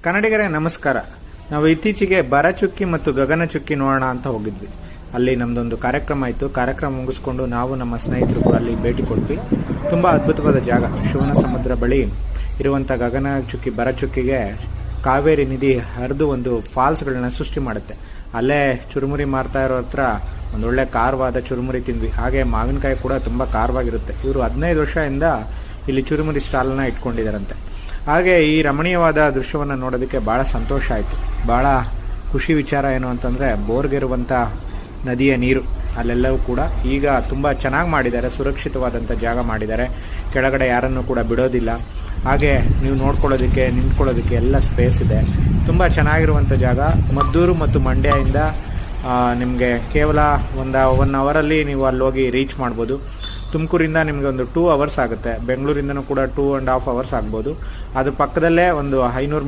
ಕನ್ನಡಿಗರೇ ನಮಸ್ಕಾರ. ನಾವು ಇತ್ತೀಚೆಗೆ ಬರಚುಕ್ಕಿ ಮತ್ತು ಗಗನಚುಕ್ಕಿ ನೋಡೋಣ ಅಂತ ಹೋಗಿದ್ವಿ. ಅಲ್ಲಿ ನಮ್ದೊಂದು ಕಾರ್ಯಕ್ರಮ ಇತ್ತು. ಕಾರ್ಯಕ್ರಮ ಮುಗಿಸ್ಕೊಂಡು ನಾವು ನಮ್ಮ ಸ್ನೇಹಿತರು ಕೂಡ ಅಲ್ಲಿ ಭೇಟಿ ಕೊಟ್ವಿ. ತುಂಬ ಅದ್ಭುತವಾದ ಜಾಗ. ಶಿವನ ಸಮುದ್ರ ಬಳಿ ಇರುವಂಥ ಗಗನಚುಕ್ಕಿ ಬರಚುಕ್ಕಿಗೆ ಕಾವೇರಿ ನದಿ ಹರಿದು ಒಂದು ಫಾಲ್ಸ್ಗಳನ್ನ ಸೃಷ್ಟಿ ಮಾಡುತ್ತೆ. ಅಲ್ಲೇ ಚುರುಮುರಿ ಮಾರ್ತಾ ಇರೋ ಹತ್ರ ಒಂದೊಳ್ಳೆ ಖಾರವಾದ ಚುರುಮುರಿ ತಿಂದ್ವಿ. ಹಾಗೆ ಮಾವಿನಕಾಯಿ ಕೂಡ ತುಂಬ ಖಾರವಾಗಿರುತ್ತೆ. ಇವರು 15 ವರ್ಷದಿಂದ ಇಲ್ಲಿ ಚುರುಮುರಿ ಸ್ಟಾಲ್ನ ಇಟ್ಕೊಂಡಿದ್ದಾರಂತೆ. ಹಾಗೆ ಈ ರಮಣೀಯವಾದ ದೃಶ್ಯವನ್ನು ನೋಡೋದಕ್ಕೆ ಭಾಳ ಸಂತೋಷ ಆಯಿತು. ಭಾಳ ಖುಷಿ ವಿಚಾರ ಏನು ಅಂತಂದರೆ, ಬೋರ್ಗಿರುವಂಥ ನದಿಯ ನೀರು ಅಲ್ಲೆಲ್ಲವೂ ಕೂಡ ಈಗ ತುಂಬ ಚೆನ್ನಾಗಿ ಮಾಡಿದ್ದಾರೆ. ಸುರಕ್ಷಿತವಾದಂಥ ಜಾಗ ಮಾಡಿದ್ದಾರೆ. ಕೆಳಗಡೆ ಯಾರನ್ನು ಕೂಡ ಬಿಡೋದಿಲ್ಲ. ಹಾಗೆ ನೀವು ನೋಡ್ಕೊಳ್ಳೋದಕ್ಕೆ, ನಿಂತ್ಕೊಳ್ಳೋದಕ್ಕೆ ಎಲ್ಲ ಸ್ಪೇಸ್ ಇದೆ. ತುಂಬ ಚೆನ್ನಾಗಿರುವಂಥ ಜಾಗ. ಮದ್ದೂರು ಮತ್ತು ಮಂಡ್ಯದಿಂದ ನಿಮಗೆ ಕೇವಲ 1 ಅವರಲ್ಲಿ ನೀವು ಅಲ್ಲಿ ಹೋಗಿ ರೀಚ್ ಮಾಡ್ಬೋದು. ತುಮಕೂರಿಂದ ನಿಮಗೆ ಒಂದು 2 ಅವರ್ಸ್ ಆಗುತ್ತೆ. ಬೆಂಗಳೂರಿಂದನೂ ಕೂಡ 2.5 ಅವರ್ಸ್ ಆಗ್ಬೋದು. ಅದು ಪಕ್ಕದಲ್ಲೇ ಒಂದು 500